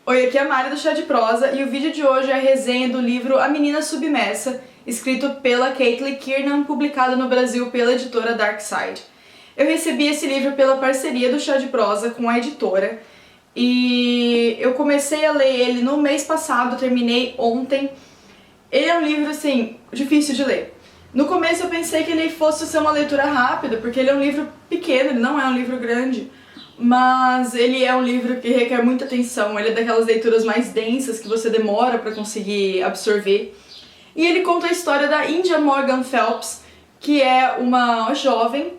Oi, aqui é a Mari do Chá de Prosa e o vídeo de hoje é a resenha do livro A Menina Submersa, escrito pela Caitlin Kiernan, publicado no Brasil pela editora Darkside. Eu recebi esse livro pela parceria do Chá de Prosa com a editora e eu comecei a ler ele no mês passado, terminei ontem. Ele é um livro, assim, difícil de ler. No começo eu pensei que ele fosse ser uma leitura rápida, porque ele é um livro pequeno, ele não é um livro grande. Mas ele é um livro que requer muita atenção, ele é daquelas leituras mais densas que você demora para conseguir absorver. E ele conta a história da India Morgan Phelps, que é uma jovem,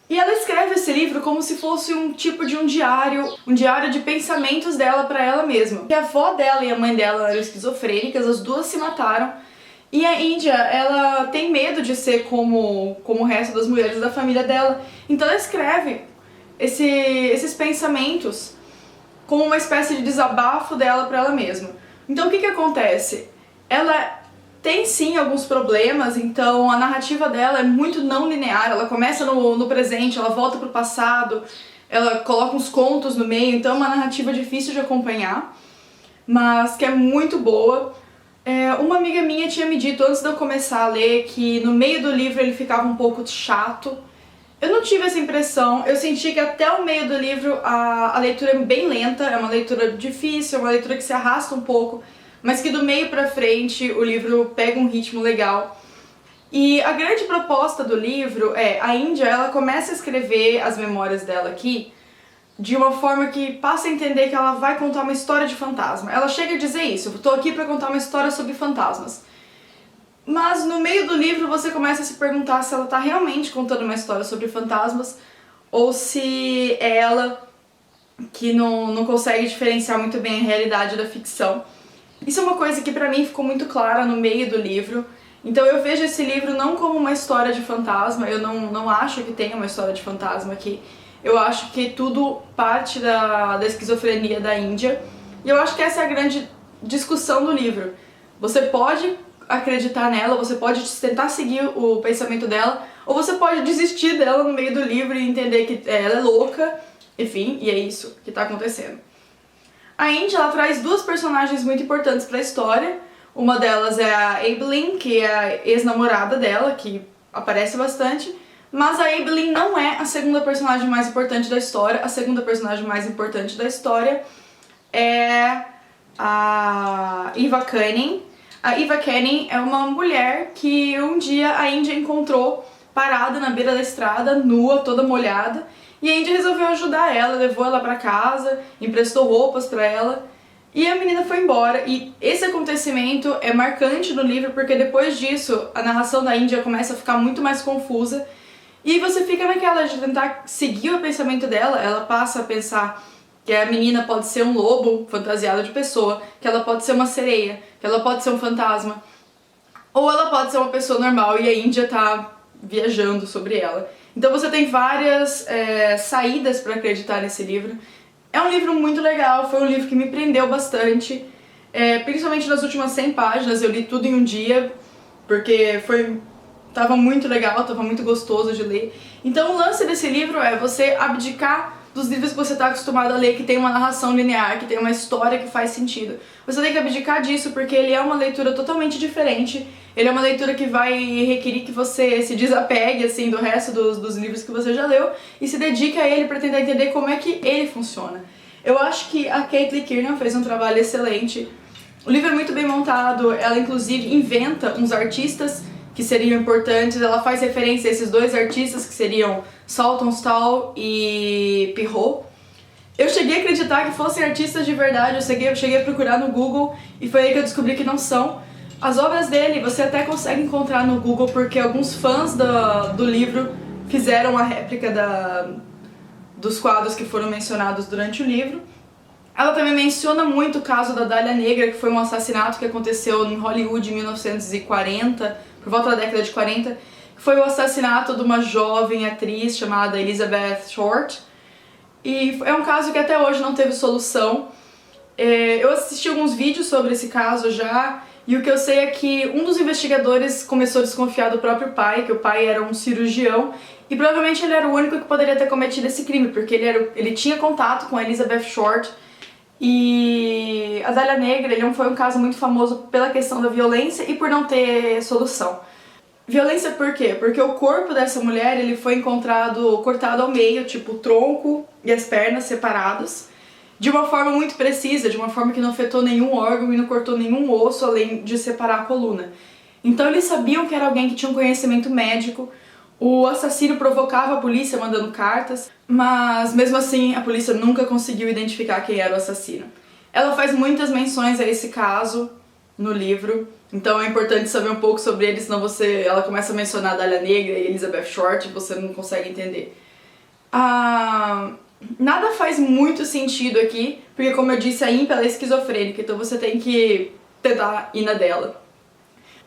e ela escreve esse livro como se fosse um tipo de um diário de pensamentos dela para ela mesma. A avó dela e a mãe dela eram esquizofrênicas, as duas se mataram, e a India, ela tem medo de ser como o resto das mulheres da família dela, então ela escreve esses pensamentos como uma espécie de desabafo dela para ela mesma. Então o que acontece? Ela tem sim alguns problemas, então a narrativa dela é muito não linear, ela começa no presente, ela volta pro passado, ela coloca uns contos no meio, então é uma narrativa difícil de acompanhar, mas que é muito boa. Uma amiga minha tinha me dito antes de eu começar a ler que no meio do livro ele ficava um pouco chato. Eu não tive essa impressão, eu senti que até o meio do livro a leitura é bem lenta, é uma leitura difícil, é uma leitura que se arrasta um pouco, mas que do meio pra frente o livro pega um ritmo legal. E a grande proposta do livro é, a India, ela começa a escrever as memórias dela aqui de uma forma que passa a entender que ela vai contar uma história de fantasma. Ela chega a dizer isso, eu tô aqui pra contar uma história sobre fantasmas. Mas no meio do livro você começa a se perguntar se ela tá realmente contando uma história sobre fantasmas ou se é ela que não consegue diferenciar muito bem a realidade da ficção. Isso é uma coisa que pra mim ficou muito clara no meio do livro. Então eu vejo esse livro não como uma história de fantasma, eu não acho que tenha uma história de fantasma aqui. Eu acho que tudo parte da esquizofrenia da Índia. E eu acho que essa é a grande discussão do livro. Você pode acreditar nela, você pode tentar seguir o pensamento dela, ou você pode desistir dela no meio do livro e entender que ela é louca, enfim, e é isso que tá acontecendo. A India, ela traz duas personagens muito importantes para a história. Uma delas é a Eibelin, que é a ex-namorada dela, que aparece bastante, mas a Eibelin não é a segunda personagem mais importante da história. A segunda personagem mais importante da história é a Eva Canning. A Eva Canning é uma mulher que um dia a India encontrou parada na beira da estrada, nua, toda molhada, e a India resolveu ajudar ela, levou ela pra casa, emprestou roupas pra ela, e a menina foi embora. E esse acontecimento é marcante no livro porque depois disso a narração da India começa a ficar muito mais confusa e você fica naquela de tentar seguir o pensamento dela. Ela passa a pensar que a menina pode ser um lobo fantasiado de pessoa, que ela pode ser uma sereia, que ela pode ser um fantasma, ou ela pode ser uma pessoa normal e a Índia tá viajando sobre ela. Então você tem várias saídas para acreditar nesse livro. É um livro muito legal, foi um livro que me prendeu bastante, principalmente nas últimas 100 páginas, eu li tudo em um dia, porque tava muito legal, tava muito gostoso de ler. Então o lance desse livro é você abdicar dos livros que você está acostumado a ler, que tem uma narração linear, que tem uma história que faz sentido. Você tem que abdicar disso porque ele é uma leitura totalmente diferente, ele é uma leitura que vai requerer que você se desapegue assim, do resto dos livros que você já leu e se dedique a ele para tentar entender como é que ele funciona. Eu acho que a Caitlin Kiernan fez um trabalho excelente. O livro é muito bem montado, ela inclusive inventa uns artistas que seriam importantes, ela faz referência a esses dois artistas que seriam Saltonstall e Pirrot. Eu cheguei a acreditar que fossem artistas de verdade, eu cheguei a procurar no Google e foi aí que eu descobri que não são. As obras dele você até consegue encontrar no Google porque alguns fãs do livro fizeram a réplica dos quadros que foram mencionados durante o livro. Ela também menciona muito o caso da Dália Negra, que foi um assassinato que aconteceu em Hollywood em 1940, por volta da década de 40, que foi o assassinato de uma jovem atriz chamada Elizabeth Short. E é um caso que até hoje não teve solução. Eu assisti alguns vídeos sobre esse caso já, e o que eu sei é que um dos investigadores começou a desconfiar do próprio pai, que o pai era um cirurgião, e provavelmente ele era o único que poderia ter cometido esse crime, porque ele tinha contato com a Elizabeth Short, e a Dália Negra ele foi um caso muito famoso pela questão da violência e por não ter solução. Violência por quê? Porque o corpo dessa mulher ele foi encontrado cortado ao meio, tipo o tronco e as pernas separados, de uma forma muito precisa, de uma forma que não afetou nenhum órgão e não cortou nenhum osso, além de separar a coluna. Então eles sabiam que era alguém que tinha um conhecimento médico. O assassino provocava a polícia mandando cartas, mas mesmo assim a polícia nunca conseguiu identificar quem era o assassino. Ela faz muitas menções a esse caso no livro, então é importante saber um pouco sobre ele, senão ela começa a mencionar a Dália Negra e Elizabeth Short e você não consegue entender. Nada faz muito sentido aqui, porque como eu disse, a ímpia é esquizofrênica, então você tem que tentar ir na dela.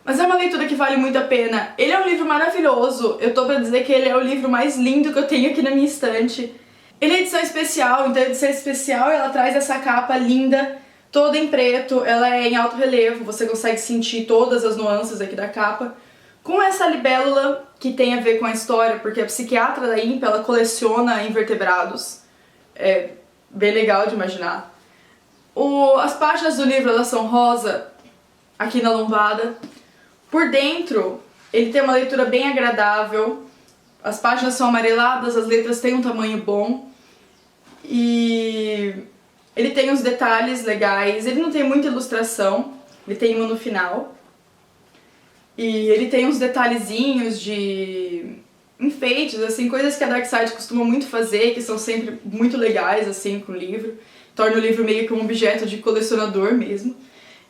Mas é uma leitura que vale muito a pena. Ele é um livro maravilhoso, eu tô pra dizer que ele é o livro mais lindo que eu tenho aqui na minha estante. Ele é edição especial, então a edição especial ela traz essa capa linda, toda em preto, ela é em alto relevo, você consegue sentir todas as nuances aqui da capa. Com essa libélula que tem a ver com a história, porque a psiquiatra da ímpia ela coleciona invertebrados. É bem legal de imaginar. As páginas do livro elas são rosa, aqui na lombada. Por dentro, ele tem uma leitura bem agradável, as páginas são amareladas, as letras têm um tamanho bom e ele tem uns detalhes legais, ele não tem muita ilustração, ele tem uma no final e ele tem uns detalhezinhos de enfeites, assim, coisas que a Darkside costuma muito fazer, que são sempre muito legais, assim, com o livro, torna o livro meio que um objeto de colecionador mesmo.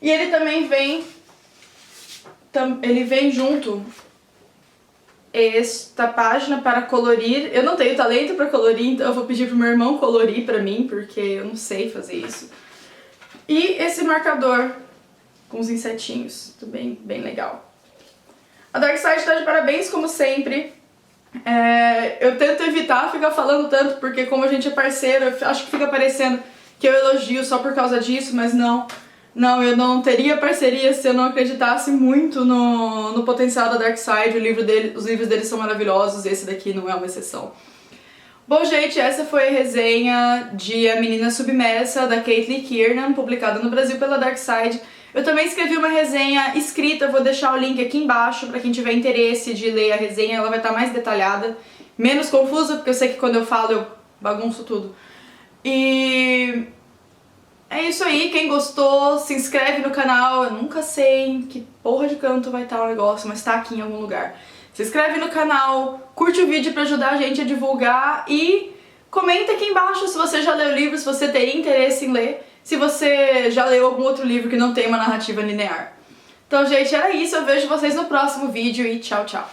E ele também vem junto esta página para colorir. Eu não tenho talento para colorir, então eu vou pedir pro meu irmão colorir pra mim, porque eu não sei fazer isso. E esse marcador com os insetinhos, bem legal. A Darkside tá de parabéns, como sempre. Eu tento evitar ficar falando tanto, porque como a gente é parceiro, eu acho que fica parecendo que eu elogio só por causa disso, mas não. Não, eu não teria parceria se eu não acreditasse muito no potencial da Darkside. Os livros dele são maravilhosos e esse daqui não é uma exceção. Bom, gente, essa foi a resenha de A Menina Submersa, da Caitlin Kiernan, publicada no Brasil pela Darkside. Eu também escrevi uma resenha escrita, vou deixar o link aqui embaixo para quem tiver interesse de ler a resenha, ela vai estar mais detalhada, menos confusa, porque eu sei que quando eu falo eu bagunço tudo. E é isso aí, quem gostou, se inscreve no canal, eu nunca sei em que porra de canto vai estar o negócio, mas tá aqui em algum lugar. Se inscreve no canal, curte o vídeo pra ajudar a gente a divulgar e comenta aqui embaixo se você já leu o livro, se você teria interesse em ler, se você já leu algum outro livro que não tem uma narrativa linear. Então, gente, era isso, eu vejo vocês no próximo vídeo e tchau, tchau!